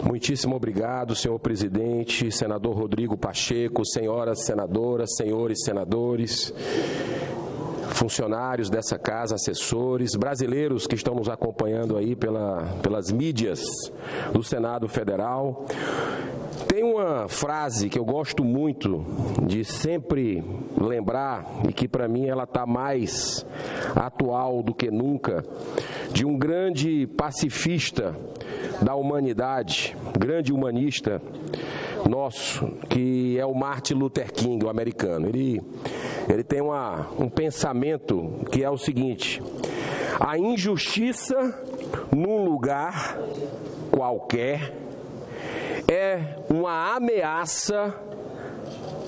Muitíssimo obrigado, senhor presidente, senador Rodrigo Pacheco, senhoras senadoras, senhores senadores, funcionários dessa casa, assessores, brasileiros que estão nos acompanhando aí pelas mídias do Senado Federal. Tem uma frase que eu gosto muito de sempre lembrar e que para mim ela está mais atual do que nunca, de um grande pacifista da humanidade, grande humanista nosso, que é o Martin Luther King, o americano. Ele tem um pensamento que é o seguinte: a injustiça num lugar qualquer é uma ameaça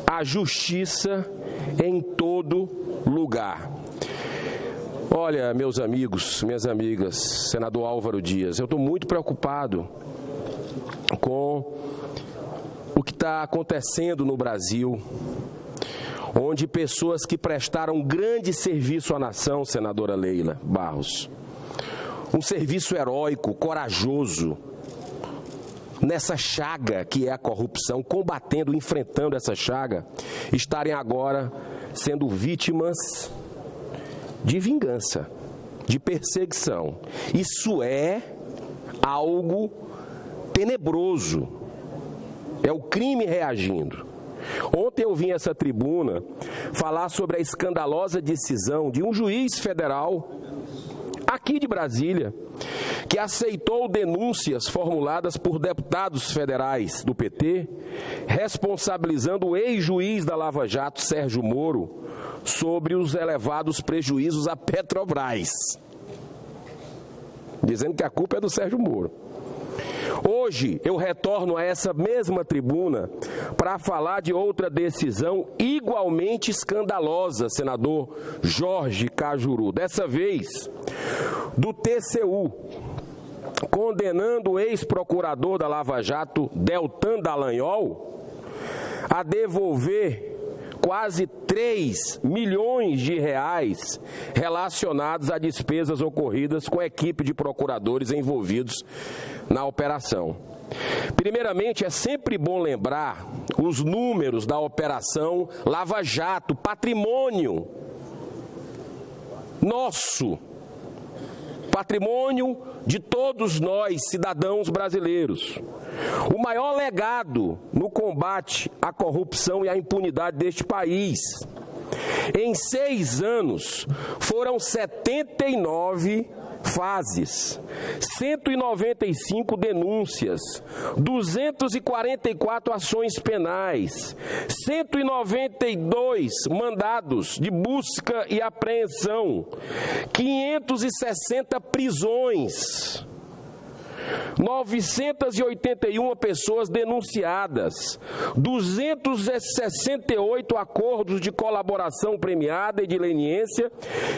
à justiça em todo lugar. Olha, meus amigos, minhas amigas, senador Álvaro Dias, eu estou muito preocupado com o que está acontecendo no Brasil, onde pessoas que prestaram grande serviço à nação, senadora Leila Barros, um serviço heróico, corajoso, nessa chaga que é a corrupção, combatendo, enfrentando essa chaga, estarem agora sendo vítimas de vingança, de perseguição. Isso é algo tenebroso, é o crime reagindo. Ontem eu vim a essa tribuna falar sobre a escandalosa decisão de um juiz federal aqui de Brasília, que aceitou denúncias formuladas por deputados federais do PT, responsabilizando o ex-juiz da Lava Jato, Sérgio Moro, sobre os elevados prejuízos à Petrobras, dizendo que a culpa é do Sérgio Moro. Hoje eu retorno a essa mesma tribuna para falar de outra decisão igualmente escandalosa, senador Jorge Cajuru, dessa vez do TCU, condenando o ex-procurador da Lava Jato, Deltan Dallagnol, a devolver quase 3 milhões de reais relacionados a despesas ocorridas com a equipe de procuradores envolvidos na operação. Primeiramente, é sempre bom lembrar os números da operação Lava Jato, patrimônio nosso, patrimônio de todos nós, cidadãos brasileiros. O maior legado no combate à corrupção e à impunidade deste país. Em 6 anos, foram 79 fases, 195 denúncias, 244 ações penais, 192 mandados de busca e apreensão, 560 prisões, 981 pessoas denunciadas, 268 acordos de colaboração premiada e de leniência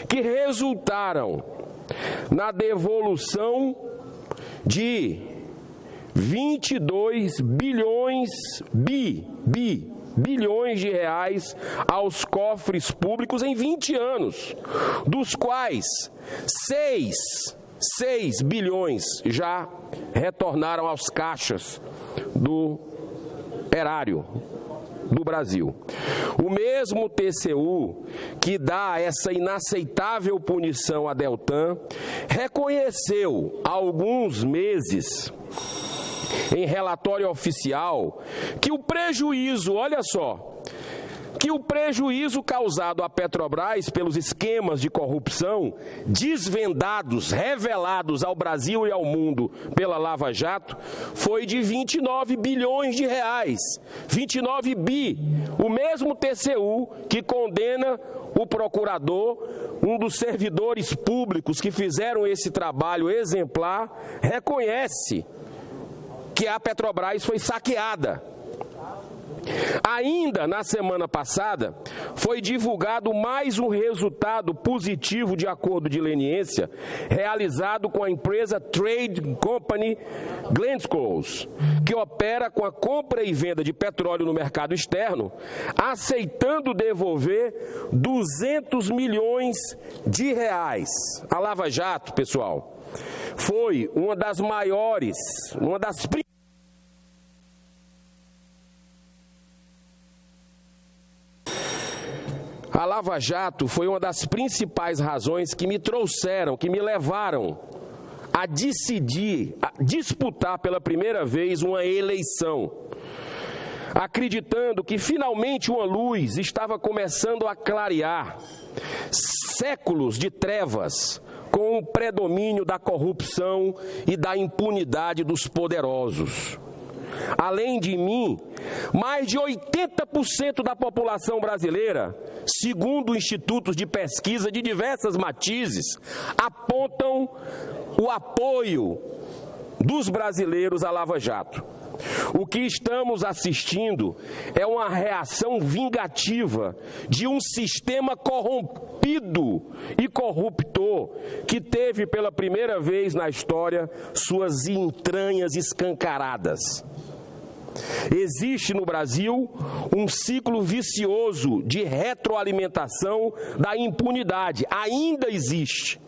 que resultaram na devolução de 22 bilhões de reais aos cofres públicos em 20 anos, dos quais 6 bilhões já retornaram aos caixas do erário do Brasil. O mesmo TCU que dá essa inaceitável punição a Deltan reconheceu há alguns meses, em relatório oficial, que o prejuízo, olha só, que o prejuízo causado à Petrobras pelos esquemas de corrupção desvendados, revelados ao Brasil e ao mundo pela Lava Jato, foi de 29 bilhões de reais. 29 bi. O mesmo TCU que condena o procurador, um dos servidores públicos que fizeram esse trabalho exemplar, reconhece que a Petrobras foi saqueada. Ainda na semana passada, foi divulgado mais um resultado positivo de acordo de leniência realizado com a empresa Trade Company Glencore, que opera com a compra e venda de petróleo no mercado externo, aceitando devolver 200 milhões de reais. A Lava Jato, pessoal, foi uma das maiores, uma das primeiras A Lava Jato foi uma das principais razões que me trouxeram, que me levaram a decidir, a disputar pela primeira vez uma eleição, acreditando que finalmente uma luz estava começando a clarear. Séculos de trevas com o predomínio da corrupção e da impunidade dos poderosos. Além de mim, mais de 80% da população brasileira, segundo institutos de pesquisa de diversas matizes, apontam o apoio dos brasileiros à Lava Jato. O que estamos assistindo é uma reação vingativa de um sistema corrompido e corruptor que teve pela primeira vez na história suas entranhas escancaradas. Existe no Brasil um ciclo vicioso de retroalimentação da impunidade. Ainda existe.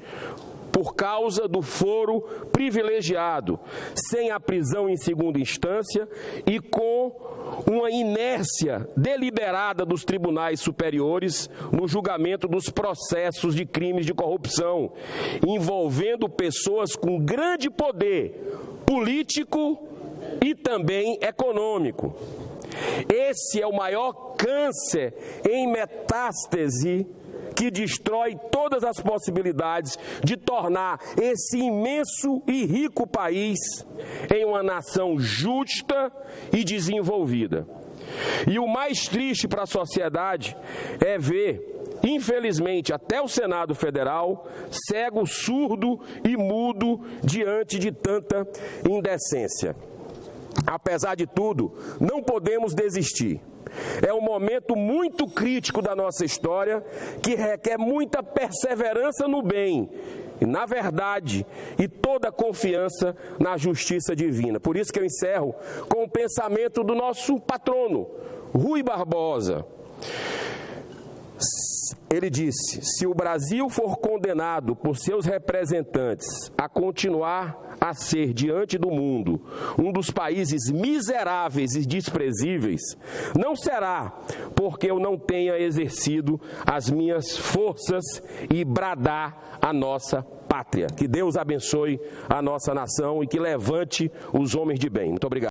Por causa do foro privilegiado, sem a prisão em segunda instância e com uma inércia deliberada dos tribunais superiores no julgamento dos processos de crimes de corrupção, envolvendo pessoas com grande poder político e também econômico. Esse é o maior câncer em metástase que destrói todas as possibilidades de tornar esse imenso e rico país em uma nação justa e desenvolvida. E o mais triste para a sociedade é ver, infelizmente, até o Senado Federal, cego, surdo e mudo diante de tanta indecência. Apesar de tudo, não podemos desistir. É um momento muito crítico da nossa história que requer muita perseverança no bem, e na verdade, e toda confiança na justiça divina. Por isso que eu encerro com o pensamento do nosso patrono, Rui Barbosa. Ele disse: se o Brasil for condenado por seus representantes a continuar a ser, diante do mundo, um dos países miseráveis e desprezíveis, não será porque eu não tenha exercido as minhas forças e bradar a nossa pátria. Que Deus abençoe a nossa nação e que levante os homens de bem. Muito obrigado.